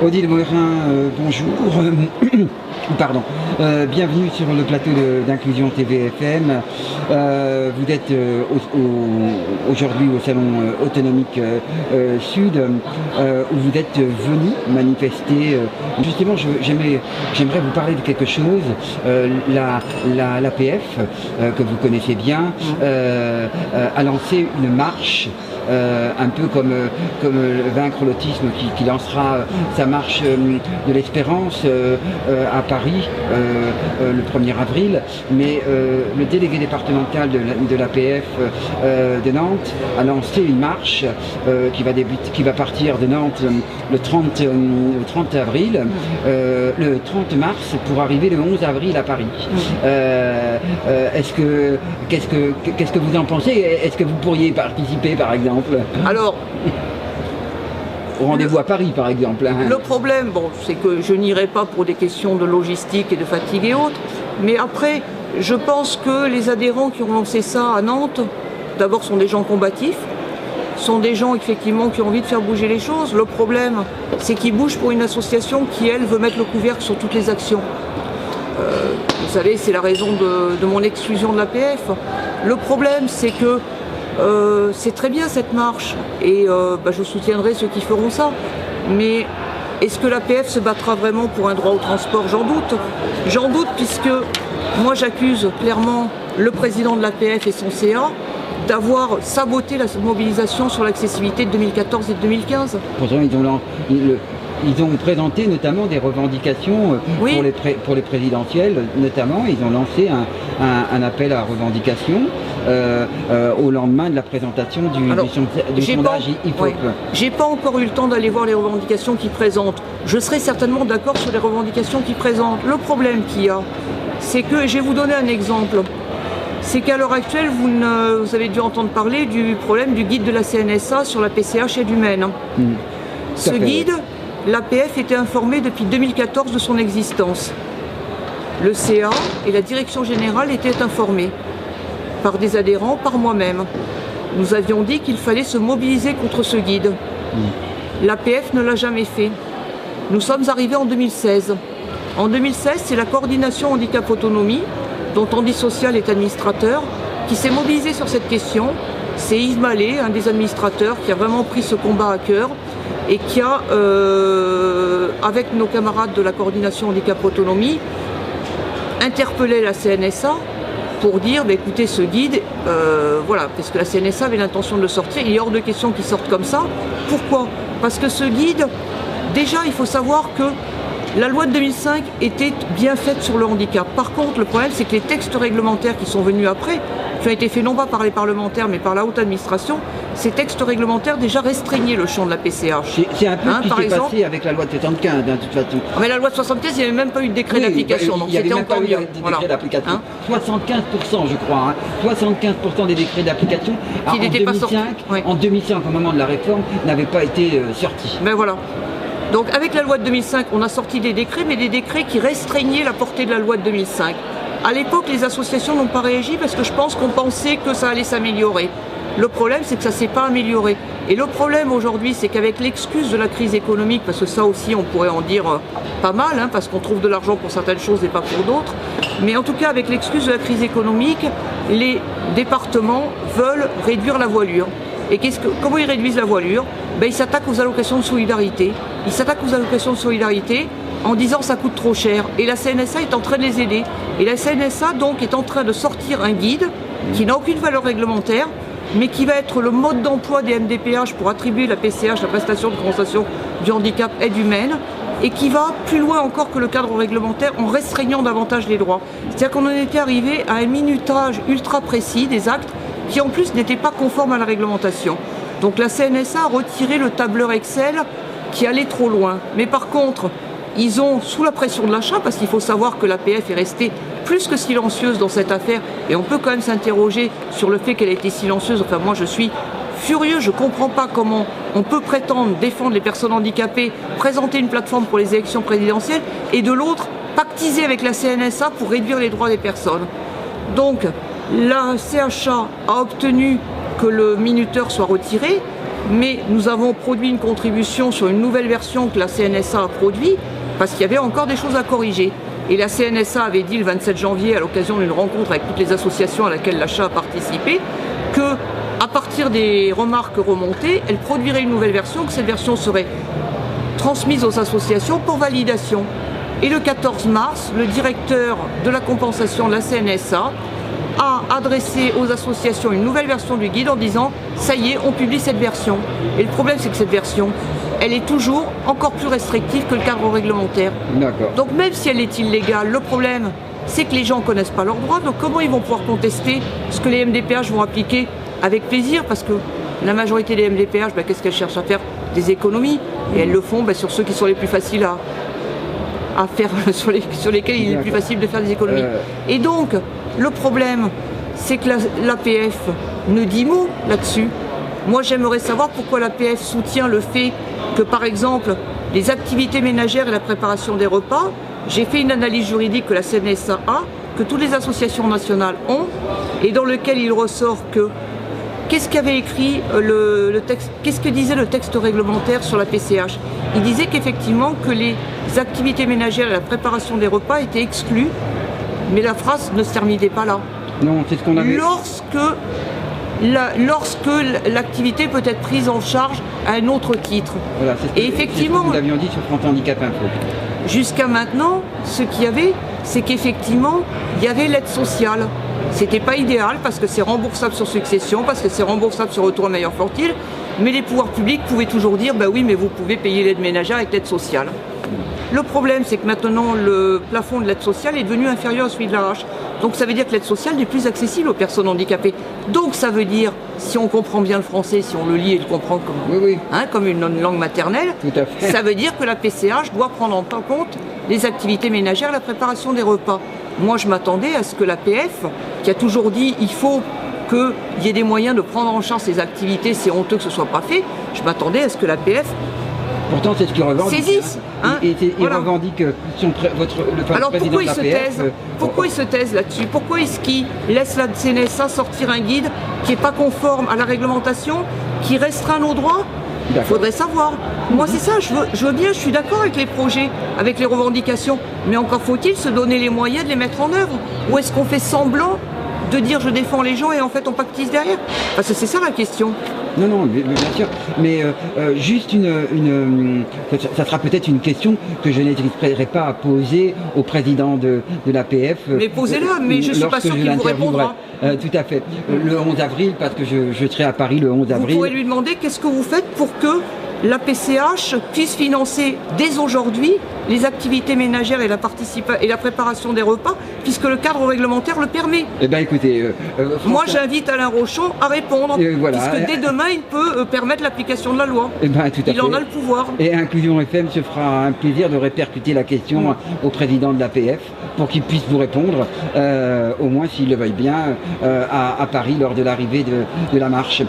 Odile Morin, bonjour. Pardon. Bienvenue sur le plateau d'Inclusion TV FM. Vous êtes aujourd'hui au Salon Autonomique Sud, où vous êtes venu manifester. Justement, j'aimerais vous parler de quelque chose. L'APF, que vous connaissez bien, a lancé une marche. Un peu comme Vaincre l'autisme qui lancera sa marche de l'espérance à Paris le 1er avril, mais le délégué départemental de l'APF de Nantes a lancé une marche qui va partir de Nantes le 30 avril, le 30 mars pour arriver le 11 avril à Paris. Qu'est-ce que vous en pensez? Est-ce que vous pourriez participer par exemple? Alors, au rendez-vous à Paris, par exemple. Le problème, c'est que je n'irai pas pour des questions de logistique et de fatigue et autres. Mais après, je pense que les adhérents qui ont lancé ça à Nantes, d'abord sont des gens combatifs, sont des gens effectivement qui ont envie de faire bouger les choses. Le problème, c'est qu'ils bougent pour une association qui, elle, veut mettre le couvercle sur toutes les actions. Vous savez, c'est la raison de mon exclusion de l'APF. Le problème, c'est que c'est très bien cette marche et je soutiendrai ceux qui feront ça. Mais est-ce que l'APF se battra vraiment pour un droit au transport? J'en doute. J'en doute puisque moi j'accuse clairement le président de l'APF et son CA d'avoir saboté la mobilisation sur l'accessibilité de 2014 et de 2015. Pourtant, ils ont présenté notamment des revendications pour les présidentielles, notamment. Ils ont lancé un appel à revendications au lendemain de la présentation du sondage IFOP. J'ai pas encore eu le temps d'aller voir les revendications qu'ils présentent. Je serai certainement d'accord sur les revendications qu'ils présentent. Le problème qu'il y a, c'est que, je vais vous donner un exemple, c'est qu'à l'heure actuelle, vous avez dû entendre parler du problème du guide de la CNSA sur la PCH et l'humaine. Ce guide, l'APF était informée depuis 2014 de son existence. Le CA et la direction générale étaient informés par des adhérents, par moi-même. Nous avions dit qu'il fallait se mobiliser contre ce guide. L'APF ne l'a jamais fait. Nous sommes arrivés en 2016. En 2016, c'est la coordination handicap autonomie, dont Andy Social est administrateur, qui s'est mobilisée sur cette question. C'est Yves Mallet, un des administrateurs, qui a vraiment pris ce combat à cœur et qui a, avec nos camarades de la coordination handicap autonomie, interpellé la CNSA pour dire, écoutez, ce guide, parce que la CNSA avait l'intention de le sortir, il est hors de question qu'il sorte comme ça. Pourquoi? Parce que ce guide, déjà, il faut savoir que la loi de 2005 était bien faite sur le handicap. Par contre, le problème, c'est que les textes réglementaires qui sont venus après, qui ont été faits non pas par les parlementaires, mais par la haute administration, ces textes réglementaires déjà restreignaient le champ de la PCH. C'est un peu ce qui s'est passé avec la loi de 75, de toute façon. Mais la loi de 75, il n'y avait même pas eu de décret d'application, donc c'était encore mieux. Décret d'application. 75%, je crois. 75% des décrets d'application qui n'étaient pas sortis. En 2005, au moment de la réforme, n'avaient pas été sortis. Ben voilà. Donc avec la loi de 2005, on a sorti des décrets, mais des décrets qui restreignaient la portée de la loi de 2005. À l'époque, les associations n'ont pas réagi parce que je pense qu'on pensait que ça allait s'améliorer. Le problème, c'est que ça ne s'est pas amélioré. Et le problème aujourd'hui, c'est qu'avec l'excuse de la crise économique, parce que ça aussi, on pourrait en dire pas mal, parce qu'on trouve de l'argent pour certaines choses et pas pour d'autres, mais en tout cas, avec l'excuse de la crise économique, les départements veulent réduire la voilure. Et comment ils réduisent la voilure? Ils s'attaquent aux allocations de solidarité. Ils s'attaquent aux allocations de solidarité en disant ça coûte trop cher. Et la CNSA est en train de les aider. Et la CNSA donc est en train de sortir un guide qui n'a aucune valeur réglementaire, mais qui va être le mode d'emploi des MDPH pour attribuer la PCH, la prestation de compensation du handicap aide humaine, et qui va plus loin encore que le cadre réglementaire en restreignant davantage les droits. C'est-à-dire qu'on en était arrivé à un minutage ultra précis des actes qui en plus n'étaient pas conformes à la réglementation. Donc la CNSA a retiré le tableur Excel qui allait trop loin. Mais par contre, ils ont, sous la pression de l'achat, parce qu'il faut savoir que l'APF est restée plus que silencieuse dans cette affaire, et on peut quand même s'interroger sur le fait qu'elle a été silencieuse. Enfin, moi je suis furieux, je ne comprends pas comment on peut prétendre défendre les personnes handicapées, présenter une plateforme pour les élections présidentielles, et de l'autre, pactiser avec la CNSA pour réduire les droits des personnes. Donc, la CHA a obtenu que le minuteur soit retiré, mais nous avons produit une contribution sur une nouvelle version que la CNSA a produite, parce qu'il y avait encore des choses à corriger. Et la CNSA avait dit le 27 janvier, à l'occasion d'une rencontre avec toutes les associations à laquelle l'achat a participé, que à partir des remarques remontées, elle produirait une nouvelle version, que cette version serait transmise aux associations pour validation. Et le 14 mars, le directeur de la compensation de la CNSA a adressé aux associations une nouvelle version du guide en disant « ça y est, on publie cette version ». Et le problème, c'est que cette version, elle est toujours encore plus restrictive que le cadre réglementaire. Donc même si elle est illégale, le problème, c'est que les gens ne connaissent pas leurs droits. Donc comment ils vont pouvoir contester ce que les MDPH vont appliquer avec plaisir? Parce que la majorité des MDPH, qu'est-ce qu'elles cherchent à faire? Des économies. Et elles le font sur ceux qui sont les plus faciles à faire, sur lesquels il est plus facile de faire des économies. Et donc, le problème, c'est que l'APF ne dit mot là-dessus. Moi, j'aimerais savoir pourquoi l'APF soutient le fait que, par exemple, les activités ménagères et la préparation des repas, j'ai fait une analyse juridique que la CNSA a, que toutes les associations nationales ont, et dans lequel il ressort que qu'est-ce qu'avait écrit le texte, qu'est-ce que disait le texte réglementaire sur la PCH? Il disait qu'effectivement que les activités ménagères et la préparation des repas étaient exclues, mais la phrase ne se terminait pas là. Non, c'est ce qu'on avait. Lorsque l'activité peut être prise en charge à un autre titre. Voilà, c'est ce que nous avions dit sur France Handicap Info. Jusqu'à maintenant, ce qu'il y avait, c'est qu'effectivement, il y avait l'aide sociale. C'était pas idéal parce que c'est remboursable sur succession, parce que c'est remboursable sur retour à meilleur fortune, mais les pouvoirs publics pouvaient toujours dire oui, mais vous pouvez payer l'aide ménagère avec l'aide sociale. Le problème, c'est que maintenant, le plafond de l'aide sociale est devenu inférieur à celui de l'AH. Donc ça veut dire que l'aide sociale n'est plus accessible aux personnes handicapées. Donc ça veut dire, si on comprend bien le français, si on le lit et le comprend comme une langue maternelle, tout à fait. Ça veut dire que la PCH doit prendre en compte les activités ménagères, la préparation des repas. Moi, je m'attendais à ce que l'APF, qui a toujours dit il faut qu'il y ait des moyens de prendre en charge ces activités, c'est honteux que ce ne soit pas fait, je m'attendais à ce que l'APF pourtant, c'est ce qu'il revendique. Saisisse. Il revendique le président de l'APF. Pourquoi ils se taisent là-dessus? Pourquoi est-ce qu'ils laissent la CNSA sortir un guide qui n'est pas conforme à la réglementation, qui restreint nos droits? Il faudrait savoir. Moi, c'est ça, je veux bien, je suis d'accord avec les projets, avec les revendications, mais encore faut-il se donner les moyens de les mettre en œuvre. Ou est-ce qu'on fait semblant de dire je défends les gens et en fait on pactise derrière? Parce que c'est ça la question. Non, bien sûr. Mais juste ça sera peut-être une question que je n'hésiterai pas à poser au président de l'APF. Mais posez-le, mais je ne suis pas sûr qu'il vous répondra. Tout à fait. Le 11 avril, parce que je serai à Paris le 11 avril. Vous pourrez lui demander qu'est-ce que vous faites pour que la PCH puisse financer dès aujourd'hui les activités ménagères et la préparation des repas, puisque le cadre réglementaire le permet. Eh bien écoutez... moi j'invite Alain Rochon à répondre, puisque dès demain il peut permettre l'application de la loi. Tout à fait. Il en a le pouvoir. Et Inclusion FM se fera un plaisir de répercuter la question au président de l'APF pour qu'il puisse vous répondre, au moins s'il le veuille bien, à Paris lors de l'arrivée de la marche.